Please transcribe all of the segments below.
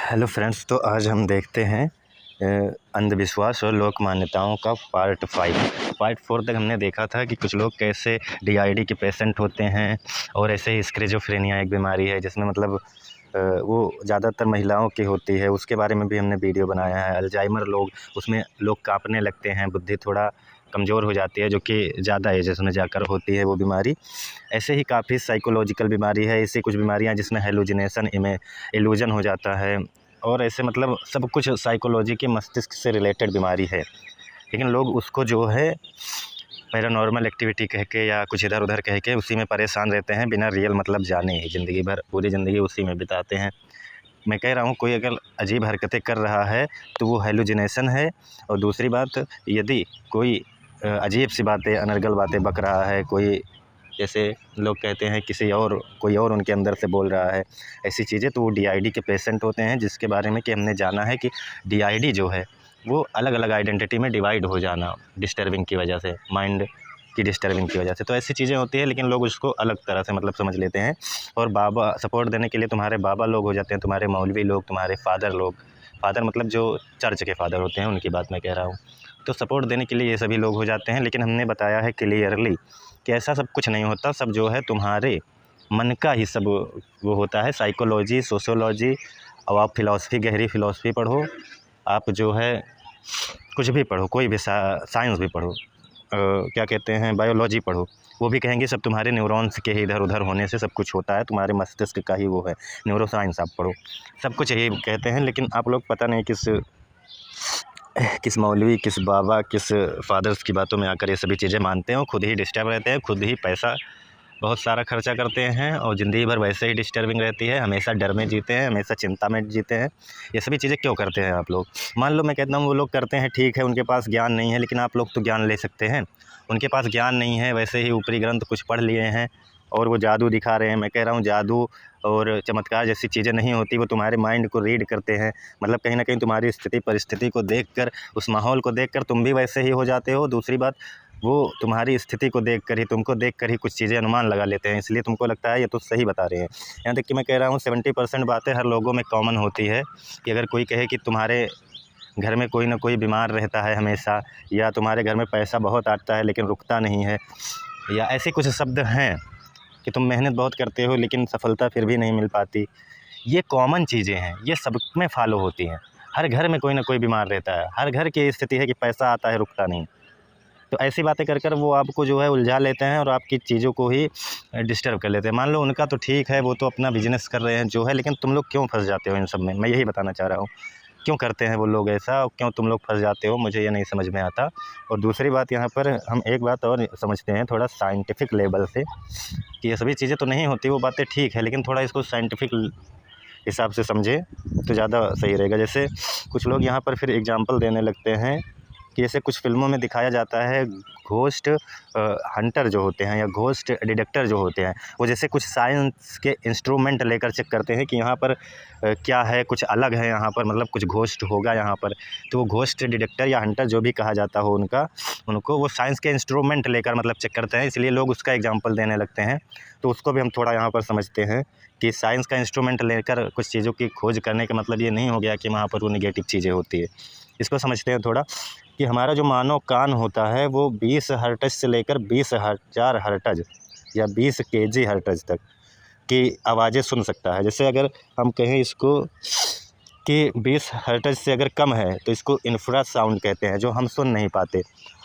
Hello friends, तो आज हम देखते हैं अंधविश्वास और लोक मान्यताओं का पार्ट 4 तक हमने देखा था कि कुछ लोग कैसे डीआईडी के पेशेंट होते हैं और ऐसे ही स्किज़ोफ्रेनिया एक बीमारी है जिसमें मतलब वो ज़्यादातर महिलाओं की होती है। उसके बारे में भी हमने वीडियो बनाया है। अल्जाइमर लोग, उसमें लोग कांपने लगते हैं, बुद्धि थोड़ा कमज़ोर हो जाती है, जो कि ज़्यादा एजेस में जाकर होती है वो बीमारी। ऐसे ही काफ़ी साइकोलॉजिकल बीमारी है। ऐसी कुछ बीमारियां जिसमें हेलुसिनेशन इल्यूजन हो जाता है और ऐसे मतलब सब कुछ साइकोलॉजी के मस्तिष्क से रिलेटेड बीमारी है। लेकिन लोग उसको जो है पैरानॉर्मल एक्टिविटी कह के या कुछ इधर उधर कह के उसी में परेशान रहते हैं, बिना रियल मतलब जाने ही ज़िंदगी भर पूरी ज़िंदगी उसी में बिताते हैं। मैं कह रहा हूँ, कोई अगर अजीब हरकतें कर रहा है तो वो हेलुसिनेशन है। और दूसरी बात, यदि कोई अजीब सी बातें, अनर्गल बातें बक रहा है, कोई जैसे लोग कहते हैं किसी और कोई और उनके अंदर से बोल रहा है, ऐसी चीज़ें, तो वो डीआईडी के पेशेंट होते हैं। जिसके बारे में कि हमने जाना है कि डीआईडी जो है वो अलग अलग आइडेंटिटी में डिवाइड हो जाना डिस्टर्बिंग की वजह से, माइंड की डिस्टर्बिंग की वजह से। तो ऐसी चीज़ें होती है, लेकिन लोग उसको अलग तरह से मतलब समझ लेते हैं। और बाबा सपोर्ट देने के लिए तुम्हारे बाबा लोग हो जाते हैं, तुम्हारे मौलवी लोग, तुम्हारे फादर लोग। फादर मतलब जो चर्च के फादर होते हैं उनकी बात मैं कह रहा हूँ। तो सपोर्ट देने के लिए ये सभी लोग हो जाते हैं। लेकिन हमने बताया है क्लियरली कि ऐसा सब कुछ नहीं होता। सब जो है तुम्हारे मन का ही सब वो होता है। साइकोलॉजी, सोशियोलॉजी, अब आप फ़िलॉसफ़ी, गहरी फ़िलॉसफ़ी पढ़ो, आप जो है कुछ भी पढ़ो, कोई भी साइंस भी पढ़ो, क्या कहते हैं, बायोलॉजी पढ़ो, वो भी कहेंगे सब तुम्हारे न्यूरॉन्स के ही इधर उधर होने से सब कुछ होता है, तुम्हारे मस्तिष्क का ही वो है। न्यूरोसाइंस आप पढ़ो, सब कुछ यही कहते हैं। लेकिन आप लोग पता नहीं किस मौलवी, किस बाबा, किस फादर्स की बातों में आकर ये सभी चीज़ें मानते हैं और खुद ही डिस्टर्ब रहते हैं, खुद ही पैसा बहुत सारा खर्चा करते हैं और ज़िंदगी भर वैसे ही डिस्टर्बिंग रहती है। हमेशा डर में जीते हैं, हमेशा चिंता में जीते हैं। ये सभी चीज़ें क्यों करते हैं आप लोग? मान लो मैं कहता हूँ वो लोग करते हैं, ठीक है, उनके पास ज्ञान नहीं है, लेकिन आप लोग तो ज्ञान ले सकते हैं। उनके पास ज्ञान नहीं है, वैसे ही ऊपरी ग्रंथ कुछ पढ़ लिए हैं और वो जादू दिखा रहे हैं। मैं कह रहा हूँ जादू और चमत्कार जैसी चीज़ें नहीं होती, वो तुम्हारे माइंड को रीड करते हैं। मतलब कहीं ना कहीं तुम्हारी स्थिति परिस्थिति को देखकर, उस माहौल को देखकर तुम भी वैसे ही हो जाते हो। दूसरी बात, वो तुम्हारी स्थिति को देखकर ही, तुमको देखकर ही कुछ चीज़ें अनुमान लगा लेते हैं, इसलिए तुमको लगता है ये तो सही बता रहे हैं। यहाँ तक कि मैं कह रहा हूँ 70% बातें हर लोगों में कॉमन होती है। कि अगर कोई कहे कि तुम्हारे घर में कोई ना कोई बीमार रहता है हमेशा, या तुम्हारे घर में पैसा बहुत आता है लेकिन रुकता नहीं है, या ऐसे कुछ शब्द हैं कि तुम मेहनत बहुत करते हो लेकिन सफलता फिर भी नहीं मिल पाती, ये कॉमन चीज़ें हैं, ये सब में फॉलो होती हैं। हर घर में कोई ना कोई बीमार रहता है, हर घर की स्थिति है कि पैसा आता है, रुकता नहीं। तो ऐसी बातें कर कर वो आपको जो है उलझा लेते हैं और आपकी चीज़ों को ही डिस्टर्ब कर लेते हैं। मान लो उनका तो ठीक है, वो तो अपना बिजनेस कर रहे हैं जो है, लेकिन तुम लोग क्यों फंस जाते हो इन सब में? मैं यही बताना चाह रहा हूँ, क्यों करते हैं वो लोग ऐसा और क्यों तुम लोग फंस जाते हो, मुझे ये नहीं समझ में आता। और दूसरी बात, यहाँ पर हम एक बात और समझते हैं थोड़ा साइंटिफिक लेवल से, कि ये सभी चीज़ें तो नहीं होती, वो बातें ठीक है, लेकिन थोड़ा इसको साइंटिफिक हिसाब से समझे तो ज़्यादा सही रहेगा। जैसे कुछ लोग यहाँ पर फिर एग्जांपल देने लगते हैं कि जैसे कुछ फ़िल्मों में दिखाया जाता है, घोस्ट हंटर जो होते हैं या घोस्ट डिटेक्टर जो होते हैं, वो जैसे कुछ साइंस के इंस्ट्रूमेंट लेकर चेक करते हैं कि यहाँ पर क्या है, कुछ अलग है यहाँ पर, मतलब कुछ घोस्ट होगा यहाँ पर। तो वो घोस्ट डिटेक्टर या हंटर जो भी कहा जाता हो उनको वो साइंस के इंस्ट्रूमेंट लेकर मतलब चेक करते हैं, इसलिए लोग उसका एग्जाम्पल देने लगते हैं। तो उसको भी हम थोड़ा यहाँ पर समझते हैं कि साइंस का इंस्ट्रूमेंट लेकर कुछ चीज़ों की खोज करने का मतलब ये नहीं हो गया कि वहाँ पर वो नेगेटिव चीज़ें होती है। इसको समझते हैं थोड़ा, कि हमारा जो मानव कान होता है वो 20 हर्ट्ज से लेकर 20,000 हर्ट्ज या 20 केजी हर्ट्ज तक की आवाज़ें सुन सकता है। जैसे अगर हम कहें इसको कि 20 हर्ट्ज से अगर कम है तो इसको इंफ्रासाउंड कहते हैं, जो हम सुन नहीं पाते।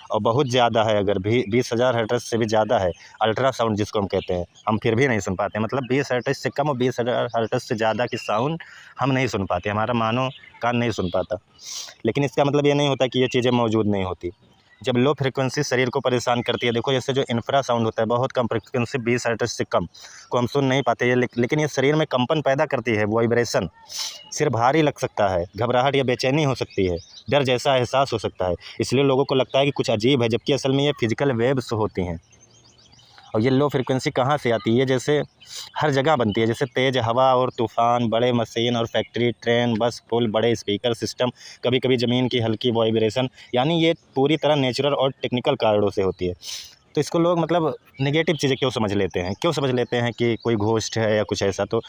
और बहुत ज़्यादा है, अगर भी 20,000 हर्ट्ज से भी ज़्यादा है, अल्ट्रासाउंड जिसको हम कहते हैं, हम फिर भी नहीं सुन पाते। मतलब 20 हर्ट्ज से कम और 20,000 हर्ट्ज से ज़्यादा की साउंड हम नहीं सुन पाते, हमारा मानव कान नहीं सुन पाता। लेकिन इसका मतलब ये नहीं होता कि ये चीज़ें मौजूद नहीं होती। जब लो फ्रिक्वेंसी शरीर को परेशान करती है, देखो जैसे जो इंफ्रासाउंड होता है, बहुत कम फ्रिक्वेंसी 20 हर्ट्ज से कम को हम सुन नहीं पाते, ये लेकिन ये शरीर में कंपन पैदा करती है, वाइब्रेशन। सिर भारी लग सकता है, घबराहट या बेचैनी हो सकती है, डर जैसा एहसास हो सकता है, इसलिए लोगों को लगता है कि कुछ अजीब है, जबकि असल में ये फिजिकल वेव्स होती हैं। और ये लो फ्रिक्वेंसी कहाँ से आती है? जैसे हर जगह बनती है, जैसे तेज़ हवा और तूफ़ान, बड़े मशीन और फैक्ट्री, ट्रेन, बस, पुल, बड़े स्पीकर सिस्टम, कभी कभी ज़मीन की हल्की वाइब्रेशन, यानी ये पूरी तरह नेचुरल और टेक्निकल कारणों से होती है। तो इसको लोग मतलब नेगेटिव चीज़ें क्यों समझ लेते हैं? क्यों समझ लेते हैं कि कोई घोस्ट है या कुछ ऐसा? तो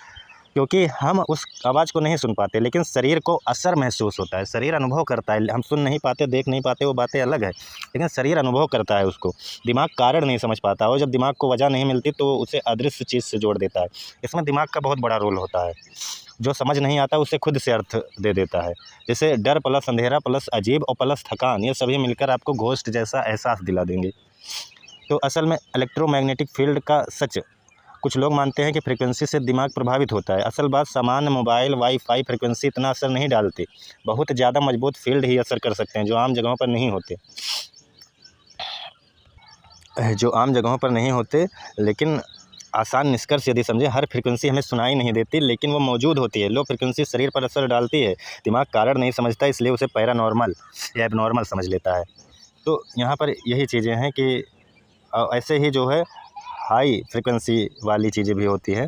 क्योंकि हम उस आवाज़ को नहीं सुन पाते, लेकिन शरीर को असर महसूस होता है, शरीर अनुभव करता है। हम सुन नहीं पाते, देख नहीं पाते, वो बातें अलग है, लेकिन शरीर अनुभव करता है उसको। दिमाग कारण नहीं समझ पाता, और जब दिमाग को वजह नहीं मिलती तो उसे अदृश्य चीज़ से जोड़ देता है। इसमें दिमाग का बहुत बड़ा रोल होता है। जो समझ नहीं आता उसे खुद से अर्थ दे देता है। जैसे डर प्लस अंधेरा प्लस अजीब और प्लस थकान, ये सभी मिलकर आपको घोस्ट जैसा एहसास दिला देंगे। तो असल में इलेक्ट्रोमैग्नेटिक फील्ड का सच, कुछ लोग मानते हैं कि फ्रीक्वेंसी से दिमाग प्रभावित होता है। असल बात, सामान्य मोबाइल वाईफाई फ्रीक्वेंसी इतना असर नहीं डालती। बहुत ज़्यादा मजबूत फील्ड ही असर कर सकते हैं, जो आम जगहों पर नहीं होते। लेकिन आसान निष्कर्ष यदि समझें, हर फ्रीक्वेंसी हमें सुनाई नहीं देती, लेकिन वो मौजूद होती है। लो फ्रीक्वेंसी शरीर पर असर डालती है, दिमाग कारण नहीं समझता, इसलिए उसे पैरानॉर्मल या एबनॉर्मल समझ लेता है। तो यहाँ पर यही चीज़ें हैं कि ऐसे ही जो है हाई फ्रीक्वेंसी वाली चीज़ें भी होती है।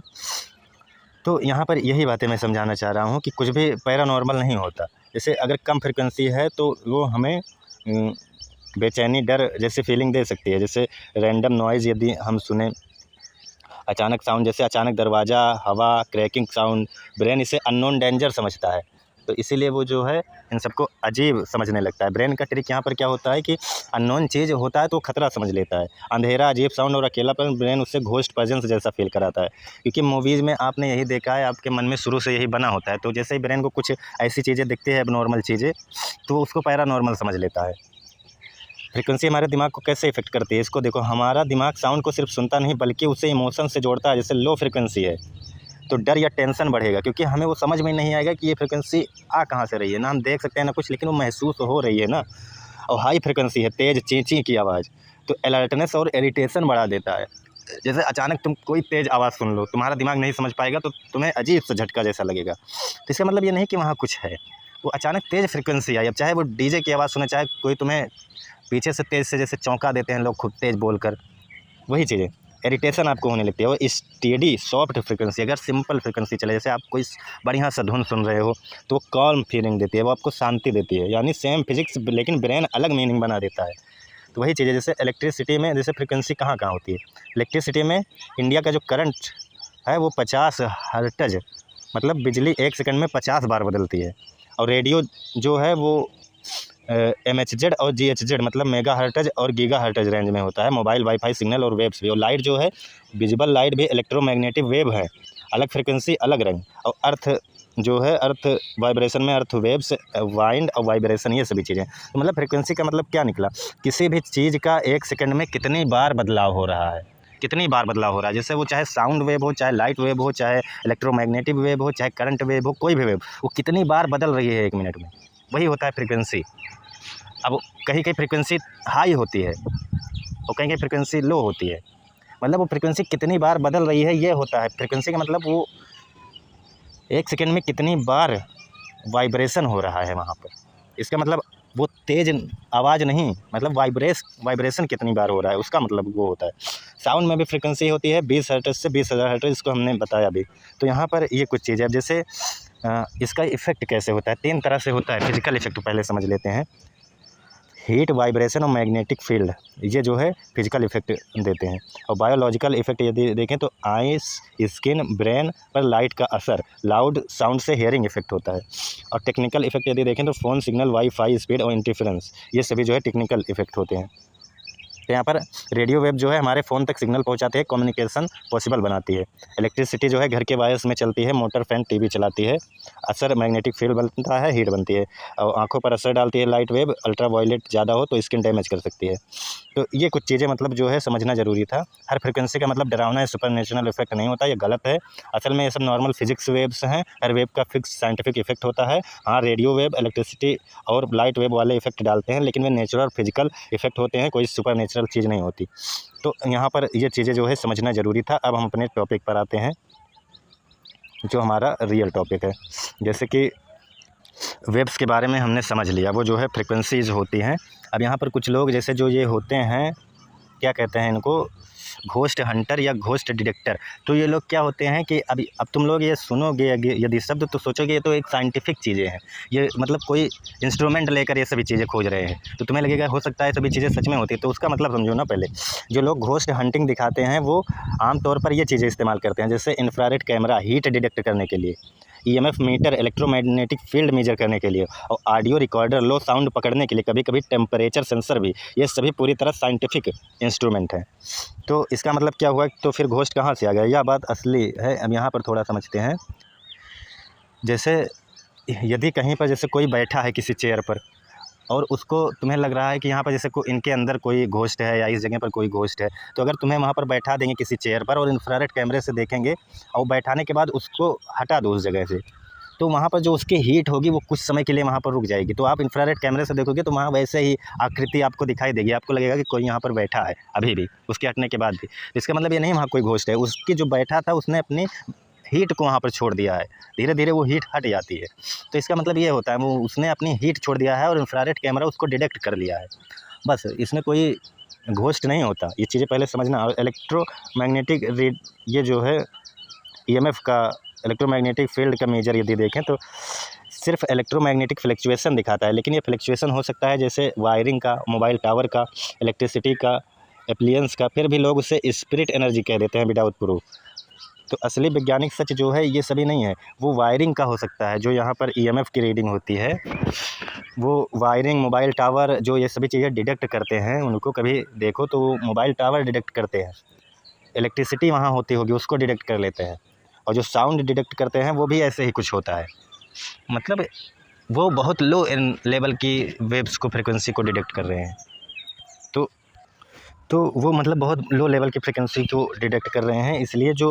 तो यहाँ पर यही बातें मैं समझाना चाह रहा हूँ कि कुछ भी पैरानॉर्मल नहीं होता। जैसे अगर कम फ्रीक्वेंसी है तो वो हमें बेचैनी, डर जैसी फीलिंग दे सकती है। जैसे रैंडम नॉइज़ यदि हम सुने, अचानक साउंड, जैसे अचानक दरवाज़ा, हवा, क्रैकिंग साउंड, ब्रेन इसे अननोन डेंजर समझता है, तो इसीलिए वो जो है इन सबको अजीब समझने लगता है। ब्रेन का ट्रिक यहाँ पर क्या होता है कि अननोन चीज़ होता है तो खतरा समझ लेता है। अंधेरा, अजीब साउंड और अकेलापन, ब्रेन उससे घोस्ट प्रेजेंस जैसा फील कराता है। क्योंकि मूवीज़ में आपने यही देखा है, आपके मन में शुरू से यही बना होता है। तो जैसे ही ब्रेन को कुछ ऐसी चीज़ें दिखती है, एबनॉर्मल चीज़ें, तो उसको पैरानॉर्मल समझ लेता है। फ्रीक्वेंसी हमारे दिमाग को कैसे इफेक्ट करती है, इसको देखो। हमारा दिमाग साउंड को सिर्फ सुनता नहीं, बल्कि उसे इमोशन से जोड़ता है। जैसे लो फ्रीक्वेंसी है तो डर या टेंशन बढ़ेगा, क्योंकि हमें वो समझ में नहीं आएगा कि ये फ्रीक्वेंसी आ कहाँ से रही है। ना हम देख सकते हैं ना कुछ, लेकिन वो महसूस हो रही है ना। और हाई फ्रीक्वेंसी है, तेज़ चीं-चीं की आवाज़, तो अलर्टनेस और इरिटेशन बढ़ा देता है। जैसे अचानक तुम कोई तेज़ आवाज़ सुन लो, तुम्हारा दिमाग नहीं समझ पाएगा, तो तुम्हें अजीब सा झटका जैसा लगेगा। तो इसका मतलब ये नहीं कि वहाँ कुछ है, वो अचानक तेज़ फ्रीक्वेंसी आई। अब चाहे वो डीजे की आवाज़ सुने, चाहे कोई तुम्हें पीछे से तेज़ से जैसे चौंका देते हैं लोग खूब तेज़ बोलकर, वही चीज़ें इरिटेशन आपको होने लगती है। और स्टेडी सॉफ्ट फ्रीक्वेंसी, अगर सिंपल फ्रीक्वेंसी चले, जैसे आप कोई बढ़िया सा धुन सुन रहे हो, तो वो कॉल्म फीलिंग देती है, वो आपको शांति देती है। यानी सेम फिजिक्स, लेकिन ब्रेन अलग मीनिंग बना देता है। तो वही चीज़ है, जैसे इलेक्ट्रिसिटी में जैसे फ्रीक्वेंसी कहाँ कहाँ होती है। इलेक्ट्रिसिटी में इंडिया का जो करंट है वो 50 हर्ट्ज, मतलब बिजली 1 सेकंड में 50 बार बदलती है। और रेडियो जो है वो MHz और GHz, मतलब मेगा हर्ट्ज और गीगा हर्ट्ज रेंज में होता है। मोबाइल, वाईफाई सिग्नल और वेव्स भी। और लाइट जो है, विजिबल लाइट भी इलेक्ट्रोमैग्नेटिक वेव है, अलग फ्रीक्वेंसी अलग रंग। और अर्थ जो है, अर्थ वाइब्रेशन में अर्थ वेव्स, वाइंड और वाइब्रेशन, ये सभी चीज़ें। तो मतलब फ्रीक्वेंसी का मतलब क्या निकला, किसी भी चीज़ का 1 सेकंड में कितनी बार बदलाव हो रहा है, कितनी बार बदलाव हो रहा है। जैसे वो चाहे साउंड वेव हो, चाहे लाइट वेव हो, चाहे इलेक्ट्रोमैग्नेटिक वेव हो, चाहे करंट वेव हो, कोई भी वेव, वो कितनी बार बदल रही है 1 मिनट में, वही होता है फ्रीक्वेंसी। अब कहीं कहीं फ्रीक्वेंसी हाई होती है और कहीं कहीं फ्रीक्वेंसी लो होती है, मतलब वो फ्रीक्वेंसी कितनी बार बदल रही है, ये होता है फ्रीक्वेंसी का मतलब। वो 1 सेकंड में कितनी बार वाइब्रेशन हो रहा है वहाँ पर, इसका मतलब वो तेज़ आवाज़ नहीं, मतलब वाइब्रेशन कितनी बार हो रहा है, उसका मतलब वो होता है। साउंड में भी फ्रीक्वेंसी होती है 20 हर्ट्ज से 20,000 हर्ट्ज, इसको हमने बताया अभी। तो यहाँ पर ये कुछ चीज़ है। जैसे इसका इफ़ेक्ट कैसे होता है, 3 तरह से होता है। फिजिकल इफ़ेक्ट पहले समझ लेते हैं। हीट, वाइब्रेशन और मैग्नेटिक फील्ड, ये जो है फिजिकल इफेक्ट देते हैं। और बायोलॉजिकल इफेक्ट यदि देखें तो आइस, स्किन, ब्रेन पर लाइट का असर, लाउड साउंड से हेयरिंग इफेक्ट होता है। और टेक्निकल इफेक्ट यदि देखें तो फ़ोन सिग्नल, वाईफाई स्पीड और इंटरफेरेंस, ये सभी जो है टेक्निकल इफेक्ट होते हैं। तो यहाँ पर रेडियो वेव जो है हमारे फ़ोन तक सिग्नल पहुँचाते हैं, कम्युनिकेशन पॉसिबल बनाती है। इलेक्ट्रिसिटी जो है घर के वायर्स में चलती है, मोटर, फैन, टीवी चलाती है। असर मैग्नेटिक फील्ड बनता है, हीट बनती है। और आंखों पर असर डालती है लाइट वेव, अल्ट्रा वायलेट ज़्यादा हो तो स्किन डैमेज कर सकती है। तो ये कुछ चीज़ें मतलब जो है समझना ज़रूरी था। हर फ्रिक्वेंसी का मतलब डरावना है, सुपर नेचुरल इफेक्ट नहीं होता, ये गलत है। असल में ये सब नॉर्मल फिजिक्स वेव्स हैं, हर वेव का फिक्स साइंटिफिक इफेक्ट होता है। हाँ, रेडियो वेव, इलेक्ट्रिसिटी और लाइट वेव वाले इफेक्ट डालते हैं, लेकिन वे नेचुरल फिजिकल इफेक्ट होते हैं, कोई सुपर नेचुरल चीज़ नहीं होती। तो यहाँ पर ये चीज़ें जो है समझना ज़रूरी था। अब हम अपने टॉपिक पर आते हैं, जो हमारा रियल टॉपिक है। जैसे कि वेव्स के बारे में हमने समझ लिया, वो जो है फ्रिक्वेंसीज़ होती हैं। अब यहाँ पर कुछ लोग जैसे जो ये होते हैं, क्या कहते हैं इनको, घोस्ट हंटर या घोस्ट डिटेक्टर। तो ये लोग क्या होते हैं कि अब तुम लोग ये सुनोगे यदि शब्द तो सोचोगे ये तो एक साइंटिफिक चीज़ें हैं, ये मतलब कोई इंस्ट्रूमेंट लेकर ये सभी चीज़ें खोज रहे हैं, तो तुम्हें लगेगा हो सकता है सभी चीज़ें सच में होती है। तो उसका मतलब समझो ना पहले। जो लोग घोस्ट हंटिंग दिखाते हैं वो आमतौर पर ये चीज़ें इस्तेमाल करते हैं, जैसे इंफ्रारेड कैमरा हीट डिटेक्ट करने के लिए, EMF meter electromagnetic field measure करने के लिए, और ऑडियो रिकॉर्डर लो साउंड पकड़ने के लिए, कभी कभी टेम्परेचर सेंसर भी। ये सभी पूरी तरह साइंटिफिक इंस्ट्रूमेंट हैं। तो इसका मतलब क्या हुआ, तो फिर घोस्ट कहाँ से आ गया, यह बात असली है। अब यहाँ पर थोड़ा समझते हैं। जैसे यदि कहीं पर जैसे कोई बैठा है किसी चेयर पर और उसको तुम्हें लग रहा है कि यहाँ पर जैसे इनके अंदर कोई घोस्ट है या इस जगह पर कोई घोस्ट है, तो अगर तुम्हें वहाँ पर बैठा देंगे किसी चेयर पर और इंफ्रारेड कैमरे से देखेंगे और बैठाने के बाद उसको हटा दो उस जगह से, तो वहाँ पर जो उसकी हीट होगी वो कुछ समय के लिए वहाँ पर रुक जाएगी। तो आप इंफ्रारेड कैमरे से देखोगे तो वहाँ वैसे ही आकृति आपको दिखाई देगी, आपको लगेगा कि कोई यहाँ पर बैठा है अभी भी, उसके हटने के बाद भी। इसका मतलब ये नहीं वहाँ कोई घोस्ट है, उसकी जो बैठा था उसने अपनी हीट को वहाँ पर छोड़ दिया है, धीरे धीरे वो हीट हट जाती है। तो इसका मतलब ये होता है वो उसने अपनी हीट छोड़ दिया है और इंफ्रारेड कैमरा उसको डिटेक्ट कर लिया है, बस। इसमें कोई घोस्ट नहीं होता, ये चीज़ें पहले समझना। और इलेक्ट्रोमैग्नेटिक ये जो है ईएमएफ का इलेक्ट्रोमैग्नेटिक फील्ड का मेजर यदि देखें तो सिर्फ इलेक्ट्रोमैग्नेटिक फ्लक्चुएशन दिखाता है, लेकिन ये फ्लक्चुएशन हो सकता है जैसे वायरिंग का, मोबाइल टावर का, इलेक्ट्रिसिटी का, एप्लियंस का। फिर भी लोग उसे स्पिरिट एनर्जी कह देते हैं विदाउट प्रूफ। तो असली वैज्ञानिक सच जो है ये सभी नहीं है, वो वायरिंग का हो सकता है। जो यहाँ पर ईएमएफ की रीडिंग होती है वो वायरिंग, मोबाइल टावर, जो ये सभी चीज़ें डिटेक्ट करते हैं, उनको कभी देखो तो वो मोबाइल टावर डिटेक्ट करते हैं, इलेक्ट्रिसिटी वहाँ होती होगी उसको डिटेक्ट कर लेते हैं, और जो साउंड डिटेक्ट करते हैं वो भी ऐसे ही कुछ होता है। मतलब वो बहुत लो लेवल की वेव्स को, फ्रिक्वेंसी को डिटेक्ट कर रहे हैं। तो वो मतलब बहुत लो लेवल की फ्रिक्वेंसी को डिटेक्ट कर रहे हैं, इसलिए जो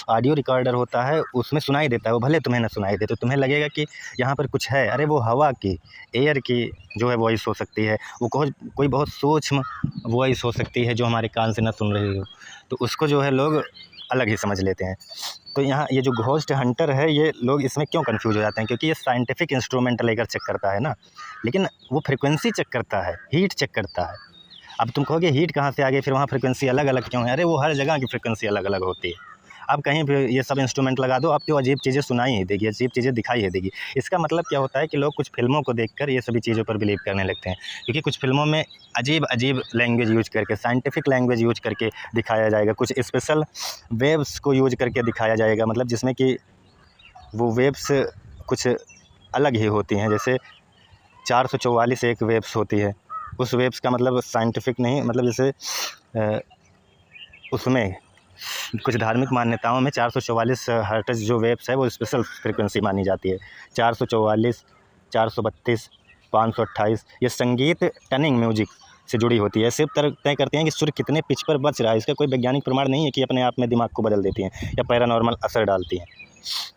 ऑडियो रिकॉर्डर होता है उसमें सुनाई देता है, वो भले तुम्हें ना सुनाई दे, तो तुम्हें लगेगा कि यहाँ पर कुछ है। अरे वो हवा की, एयर की जो है वॉइस हो सकती है, वो कोई बहुत सूक्ष्म वॉइस हो सकती है जो हमारे कान से ना सुन रही हो, तो उसको जो है लोग अलग ही समझ लेते हैं। तो यहाँ ये जो घोस्ट हंटर है, ये लोग इसमें क्यों कंफ्यूज हो जाते हैं, क्योंकि ये साइंटिफिक इंस्ट्रूमेंट लेकर चेक करता है ना, लेकिन वो फ्रिक्वेंसी चेक करता है, हीट चेक करता है। अब तुम कहोगे हीट कहाँ से आ गई, फिर वहाँ फ्रिक्वेंसी अलग अलग क्यों है? अरे वो हर जगह की फ्रिक्वेंसी अलग अलग होती है। आप कहीं भी ये सब इंस्ट्रूमेंट लगा दो, आपको अजीब चीज़ें सुनाई ही देगी, अजीब चीज़ें दिखाई ही देगी। इसका मतलब क्या होता है कि लोग कुछ फिल्मों को देखकर ये सभी चीज़ों पर बिलीव करने लगते हैं, क्योंकि कुछ फिल्मों में अजीब अजीब लैंग्वेज यूज करके, साइंटिफिक लैंग्वेज यूज करके दिखाया जाएगा, कुछ स्पेशल वेव्स को यूज करके दिखाया जाएगा, मतलब जिसमें कि वो वेव्स कुछ अलग ही होती हैं। जैसे 444 एक वेव्स होती है, उस वेव्स का मतलब साइंटिफिक नहीं, मतलब जैसे उसमें कुछ धार्मिक मान्यताओं में 444 हर्ट्ज जो वेव्स है वो स्पेशल फ्रिक्वेंसी मानी जाती है। 444, 432, 528 ये संगीत टनिंग म्यूजिक से जुड़ी होती है, सिर्फ तय करती हैं कि सुर कितने पिच पर बज रहा है। इसका कोई वैज्ञानिक प्रमाण नहीं है कि अपने आप में दिमाग को बदल देती हैं या पैरानॉर्मल असर डालती हैं।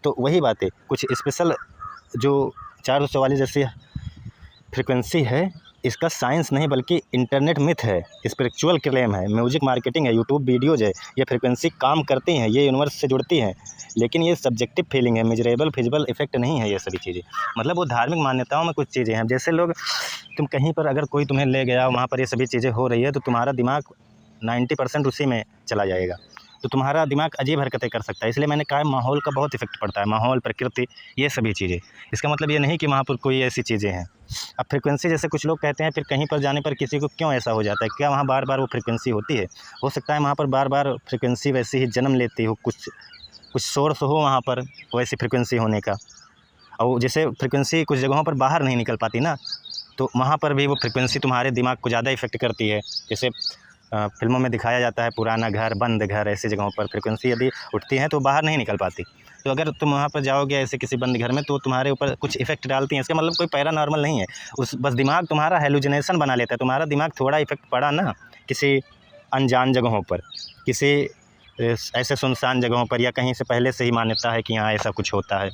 तो वही बात है, कुछ स्पेशल जो 444 जैसी फ्रिक्वेंसी है, इसका साइंस नहीं बल्कि इंटरनेट मिथ है, स्पिरिचुअल क्लेम है, म्यूजिक मार्केटिंग है, यूट्यूब वीडियोज़ है। ये फ्रिक्वेंसी काम करती हैं, ये यूनिवर्स से जुड़ती हैं, लेकिन ये सब्जेक्टिव फीलिंग है, मेजरेबल फिजिबल इफेक्ट नहीं है ये सभी चीज़ें। मतलब वो धार्मिक मान्यताओं में कुछ चीज़ें हैं। जैसे लोग, तुम कहीं पर अगर कोई तुम्हें ले गया, वहाँ पर ये सभी चीज़ें हो रही है, तो तुम्हारा दिमाग 90% उसी में चला जाएगा, तो तुम्हारा दिमाग अजीब हरकतें कर सकता है। इसलिए मैंने कहा माहौल का बहुत इफेक्ट पड़ता है, माहौल, प्रकृति, ये सभी चीज़ें। इसका मतलब ये नहीं कि वहाँ पर कोई ऐसी चीज़ें हैं। अब फ्रिक्वेंसी, जैसे कुछ लोग कहते हैं फिर कहीं पर जाने पर किसी को क्यों ऐसा हो जाता है, क्या वहाँ बार बार वो फ्रिक्वेंसी होती है? हो सकता है वहाँ पर बार बार फ्रिक्वेंसी वैसी ही जन्म लेती हो, कुछ सोर्स हो वहाँ पर वैसी फ्रिक्वेंसी होने का। और जैसे फ्रिक्वेंसी कुछ जगहों पर बाहर नहीं निकल पाती ना, तो वहाँ पर भी वो फ्रिक्वेंसी तुम्हारे दिमाग को ज़्यादा इफेक्ट करती है। जैसे फिल्मों में दिखाया जाता है पुराना घर, बंद घर, ऐसी जगहों पर फ्रिक्वेंसी यदि उठती है तो बाहर नहीं निकल पाती। तो अगर तुम वहाँ पर जाओगे ऐसे किसी बंद घर में, तो तुम्हारे ऊपर कुछ इफेक्ट डालती हैं। इसका मतलब कोई पैरानॉर्मल नहीं है, बस दिमाग तुम्हारा हेलुसिनेशन बना लेता है। तुम्हारा दिमाग थोड़ा इफेक्ट पड़ा ना किसी अनजान जगहों पर, किसी ऐसे सुनसान जगहों पर, या कहीं से पहले से ही मान्यता है कि यहाँ ऐसा कुछ होता है,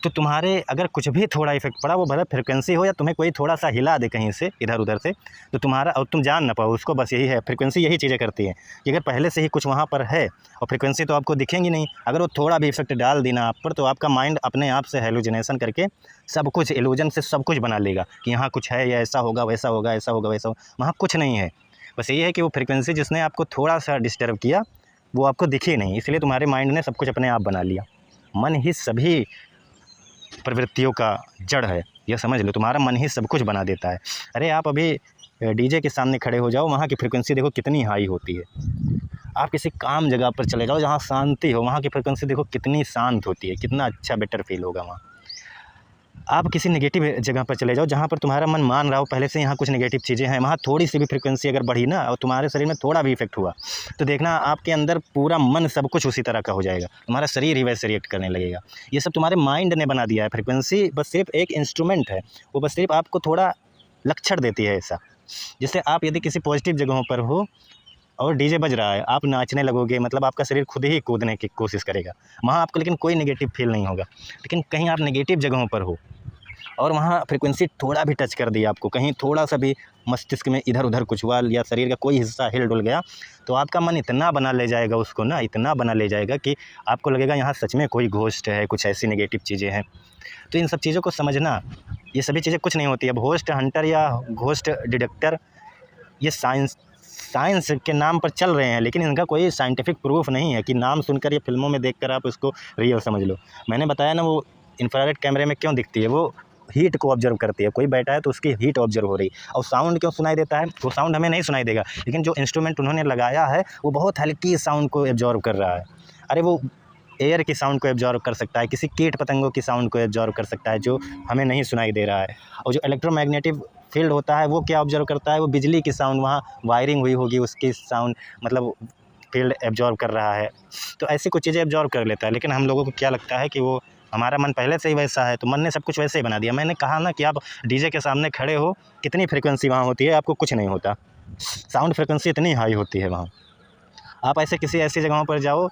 तो तुम्हारे अगर कुछ भी थोड़ा इफेक्ट पड़ा, वो भले फ्रिक्वेंसी हो या तुम्हें कोई थोड़ा सा हिला दे कहीं से इधर उधर से, तो तुम्हारा, और तुम जान ना पाओ उसको, बस यही है फ्रिक्वेंसी, यही चीज़ें करती है कि अगर पहले से ही कुछ वहाँ पर है और फ्रिक्वेंसी तो आपको दिखेंगी नहीं, अगर वो थोड़ा भी इफेक्ट डाल दी ना आप पर, तो आपका माइंड अपने आप से हेलुसिनेशन करके सब कुछ, इल्यूजन से सब कुछ बना लेगा कि यहाँ कुछ है, या ऐसा होगा, वैसा होगा, ऐसा होगा, वैसा होगा। वहाँ कुछ नहीं है, बस यही है कि वो फ्रिक्वेंसी जिसने आपको थोड़ा सा डिस्टर्ब किया वो आपको दिखी नहीं, इसलिए तुम्हारे माइंड ने सब कुछ अपने आप बना लिया। मन ही सभी प्रवृत्तियों का जड़ है, यह समझ लो, तुम्हारा मन ही सब कुछ बना देता है। अरे आप अभी डीजे के सामने खड़े हो जाओ, वहाँ की फ्रिक्वेंसी देखो कितनी हाई होती है। आप किसी काम जगह पर चले जाओ जहाँ शांति हो, वहाँ की फ्रिक्वेंसी देखो कितनी शांत होती है, कितना अच्छा बेटर फील होगा वहाँ। आप किसी नेगेटिव जगह पर चले जाओ जहाँ पर तुम्हारा मन मान रहा हो पहले से यहाँ कुछ नेगेटिव चीज़ें हैं, वहाँ थोड़ी सी भी फ्रिक्वेंसी अगर बढ़ी ना और तुम्हारे शरीर में थोड़ा भी इफेक्ट हुआ तो देखना आपके अंदर पूरा मन सब कुछ उसी तरह का हो जाएगा, तुम्हारा शरीर ही वैसे रिएक्ट करने लगेगा। ये सब तुम्हारे माइंड ने बना दिया है। फ्रिक्वेंसी बस सिर्फ एक इंस्ट्रूमेंट है, वो बस सिर्फ आपको थोड़ा लक्षण देती है ऐसा। जैसे आप यदि किसी पॉजिटिव जगहों पर हो और डीजे बज रहा है, आप नाचने लगोगे, मतलब आपका शरीर खुद ही कूदने की कोशिश करेगा, वहाँ आपको लेकिन कोई नेगेटिव फील नहीं होगा। लेकिन कहीं आप नेगेटिव जगहों पर हो और वहाँ फ्रिक्वेंसी थोड़ा भी टच कर दिया आपको, कहीं थोड़ा सा भी मस्तिष्क में इधर उधर कुछ हुआ या शरीर का कोई हिस्सा हिल डुल गया, तो आपका मन इतना बना ले जाएगा उसको ना, इतना बना ले जाएगा कि आपको लगेगा यहाँ सच में कोई घोस्ट है, कुछ ऐसी नेगेटिव चीज़ें हैं। तो इन सब चीज़ों को समझना, ये सभी चीज़ें कुछ नहीं होती। अब घोस्ट हंटर या घोस्ट डिटेक्टर ये साइंस के नाम पर चल रहे हैं, लेकिन इनका कोई साइंटिफिक प्रूफ नहीं है कि नाम सुनकर या फिल्मों में देखकर आप उसको रियल समझ लो। मैंने बताया ना वो इंफ्रारेड कैमरे में क्यों दिखती है, वो हीट को ऑब्जर्व करती है। कोई बैठा है तो उसकी हीट ऑब्जर्व हो रही, और साउंड क्यों सुनाई देता है, वो साउंड हमें नहीं सुनाई देगा, लेकिन जो इंस्ट्रूमेंट उन्होंने लगाया है वो बहुत हल्की साउंड को एब्जॉर्व कर रहा है। अरे वो एयर की साउंड को एब्जॉर्व कर सकता है, किसी कीट पतंगों की साउंड को एब्जॉर्व कर सकता है जो हमें नहीं सुनाई दे रहा है। और जो इलेक्ट्रोमैग्नेटिक फील्ड होता है वो क्या ऑब्जर्व करता है, वो बिजली की साउंड, वहाँ वायरिंग हुई होगी उसकी साउंड, मतलब फील्ड एब्जॉर्व कर रहा है। तो ऐसी कुछ चीज़ें एब्जॉर्व कर लेता है, लेकिन हम लोगों को क्या लगता है कि वो हमारा मन पहले से ही वैसा है, तो मन ने सब कुछ वैसे ही बना दिया। मैंने कहा ना कि आप डीजे के सामने खड़े हो, कितनी फ्रिक्वेंसी वहाँ होती है, आपको कुछ नहीं होता, साउंड फ्रिक्वेंसी इतनी हाई होती है वहाँ। आप ऐसे किसी ऐसी जगहों पर जाओ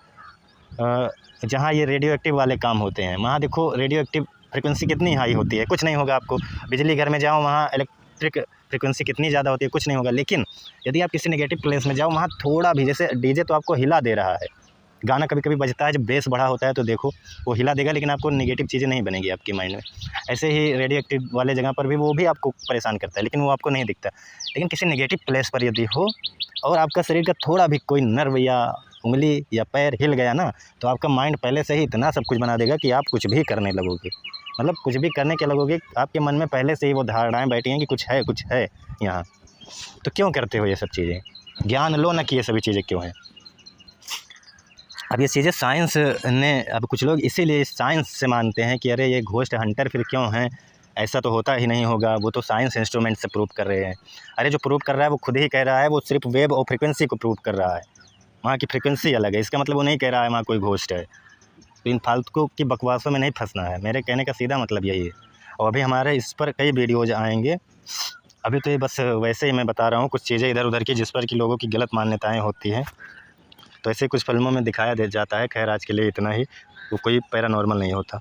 जहाँ ये रेडियो एक्टिव वाले काम होते हैं, वहाँ देखो रेडियो एक्टिव फ्रिक्वेंसी कितनी हाई होती है, कुछ नहीं होगा आपको। बिजली घर में जाओ, वहाँ इलेक्ट्रिक फ्रिक्वेंसी कितनी ज़्यादा होती है, कुछ नहीं होगा। लेकिन यदि आप किसी नेगेटिव प्लेस में जाओ, वहाँ थोड़ा भी, जैसे डीजे तो आपको हिला दे रहा है, गाना कभी कभी बजता है जब बेस बढ़ा होता है तो देखो वो हिला देगा, लेकिन आपको नेगेटिव चीज़ें नहीं बनेगी आपके माइंड में। ऐसे ही रेडियो एक्टिव वाले जगह पर भी वो भी आपको परेशान करता है, लेकिन वो आपको नहीं दिखता। लेकिन किसी नेगेटिव प्लेस पर यदि हो और आपका शरीर का थोड़ा भी कोई नर्व या उंगली या पैर हिल गया ना, तो आपका माइंड पहले से ही इतना सब कुछ बना देगा कि आप कुछ भी करने लगोगे, मतलब कुछ भी करने के लगोगे। आपके मन में पहले से ही वो धारणाएँ बैठी हैं कि कुछ है यहाँ। तो क्यों करते हो ये सब चीज़ें, ज्ञान लो ना कि ये सभी चीज़ें क्यों हैं। अब ये चीज़ें साइंस ने, अब कुछ लोग इसीलिए साइंस से मानते हैं कि अरे ये घोस्ट हंटर फिर क्यों हैं, ऐसा तो होता ही नहीं होगा, वो तो साइंस इंस्ट्रूमेंट से प्रूव कर रहे हैं। अरे जो प्रूव कर रहा है वो खुद ही कह रहा है, वो सिर्फ वेव और फ्रिक्वेंसी को प्रूव कर रहा है, वहाँ की फ्रिक्वेंसी अलग है, इसका मतलब वो नहीं कह रहा है वहाँ कोई घोस्ट है। तो इन फालतू की बकवासों में नहीं फंसना है, मेरे कहने का सीधा मतलब यही है। और अभी हमारे इस पर कई वीडियोज़ आएंगे, अभी तो ये बस वैसे ही मैं बता रहा हूँ कुछ चीज़ें इधर उधर की जिस पर कि लोगों की गलत मान्यताएँ होती हैं, तो ऐसे कुछ फिल्मों में दिखाया जाता है। खैर आज के लिए इतना ही, वो कोई पैरानॉर्मल नहीं होता।